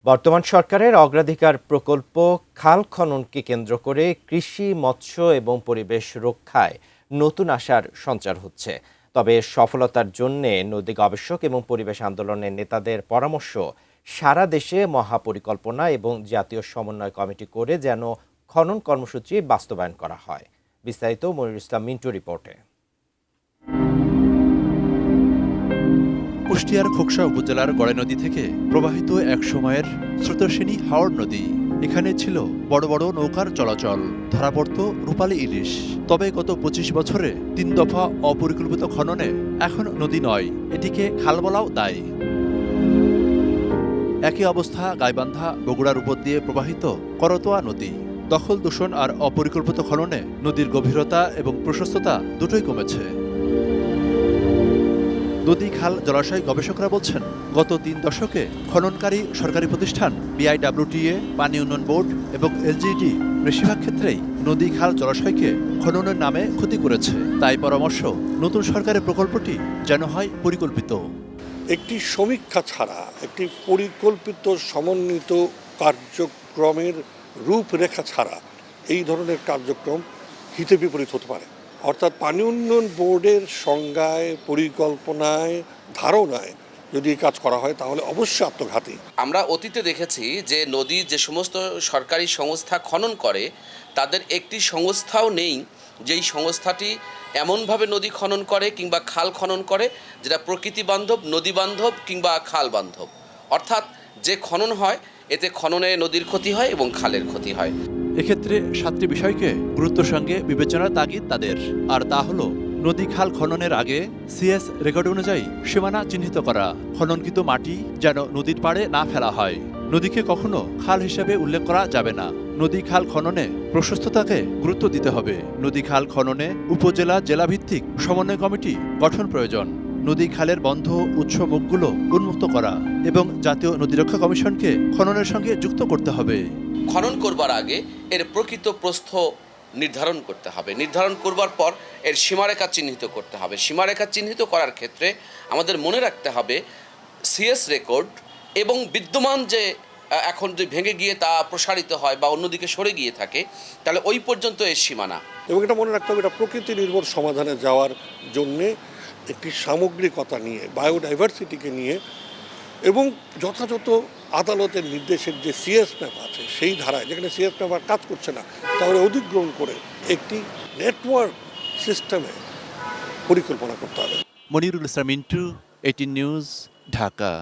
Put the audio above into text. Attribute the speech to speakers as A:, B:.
A: বর্তমান সরকারের অগ্রাধিকার প্রকল্প খাল খননকে কেন্দ্র করে কৃষি, মৎস্য এবং পরিবেশ রক্ষায় নতুন আশার সঞ্চার হচ্ছে। তবে সফলতার জন্য নদী গবেষক এবং পরিবেশ আন্দোলনের নেতাদের পরামর্শ, সারা দেশে মহাপরিকল্পনা এবং জাতীয় সমন্বয় কমিটি করে যেন খনন কর্মসূচি বাস্তবায়ন করা হয়। বিস্তারিত মনিরুল ইসলাম মিন্টু রিপোর্টে।
B: কুষ্টিয়ার খোকসা উপজেলার গড়াই নদী থেকে প্রবাহিত এক সময়ের স্রোতস্বিনী হাওড় নদী। এখানে ছিল বড় বড় নৌকার চলাচল, ধরা পড়ত রূপালী ইলিশ। তবে গত ২৫ বছরে ৩ দফা অপরিকল্পিত খননে এখন নদী নয়, এটিকে খাল বলাও দায়। একই অবস্থা গাইবান্ধা, বগুড়ার উপর দিয়ে প্রবাহিত করতোয়া নদী। দখল, দূষণ আর অপরিকল্পিত খননে নদীর গভীরতা এবং প্রশস্ততা দুটোই কমেছে। নদী, খাল, জলাশয় গবেষকরা বলছেন, গত ৩ দশকে খননকারী সরকারি প্রতিষ্ঠান বিআইডব্লিউটিএ, পানি উন্নয়ন বোর্ড এবং এলজিইডি বেশিরভাগ ক্ষেত্রেই নদী, খাল, জলাশয়কে খননের নামে ক্ষতি করেছে। তাই পরামর্শ, নতুন সরকারের প্রকল্পটি যেন হয় পরিকল্পিত।
C: একটি সমীক্ষা ছাড়া একটি পরিকল্পিত সমন্বিত কার্যক্রমের রূপরেখা ছাড়া এই ধরনের কার্যক্রম হিতে বিপরীত হতে পারে। অর্থাৎ পানি উন্নয়ন বোর্ডের সংজ্ঞায়, পরিকল্পনায়, ধারণায় যদি এই কাজ করা হয় তাহলে অবশ্যই আত্মঘাতী।
D: আমরা অতীতে দেখেছি যে নদী যে সমস্ত সরকারি সংস্থা খনন করে তাদের একটি সংস্থাও নেই যেই সংস্থাটি এমনভাবে নদী খনন করে কিংবা খাল খনন করে যেটা প্রকৃতি বান্ধব, নদী বান্ধব কিংবা খাল বান্ধব। অর্থাৎ যে খনন হয় এতে খননে নদীর ক্ষতি হয় এবং খালের ক্ষতি হয়।
B: এক্ষেত্রে 7টি বিষয়কে গুরুত্বের সঙ্গে বিবেচনার তাগিদ তাদের। আর তা হলো, নদী, খাল খননের আগে সিএস রেকর্ড অনুযায়ী সীমানা চিহ্নিত করা, খননকৃত মাটি যেন নদীর পাড়ে না ফেলা হয়, নদীকে কখনো খাল হিসেবে উল্লেখ করা যাবে না। নদী, খাল খননে প্রশস্ততাকে গুরুত্ব দিতে হবে। নদী, খাল খননে উপজেলা, জেলাভিত্তিক সমন্বয় কমিটি গঠন প্রয়োজন। নদী, খালের বন্ধ উৎস মুখগুলো উন্মুক্ত করা এবং জাতীয় নদী রক্ষা কমিশনকে খননের সঙ্গে যুক্ত করতে হবে।
D: খনন করবার আগে এর প্রকৃত প্রস্থ নির্ধারণ করতে হবে। নির্ধারণ করবার পর এর সীমারেখা চিহ্নিত করতে হবে। সীমারেখা চিহ্নিত করার ক্ষেত্রে আমাদের মনে রাখতে হবে সিএস রেকর্ড এবং বিদ্যমান যে এখন যদি ভেঙে গিয়ে তা প্রসারিত হয় বা অন্যদিকে সরে গিয়ে থাকে তাহলে ওই পর্যন্ত এর সীমানা।
C: এবং এটা মনে রাখতে হবে, এটা প্রকৃতি নির্ভর সমাধানে যাওয়ার জন্যে একটি সামগ্রিকতা নিয়ে, বায়োডাইভার্সিটিকে নিয়ে এবং যথাযথ আদালতের নির্দেশের যে সিএস ম্যাপ আছে সেই ধারায়, যেখানে সিএস ম্যাপ আর কাজ করছে না তাহলে অধিগ্রহণ করে একটি নেটওয়ার্ক সিস্টেমে পরিকল্পনা করতে হবে।
B: মনিরুল ইসলাম মিন্টু, 18 নিউজ, ঢাকা।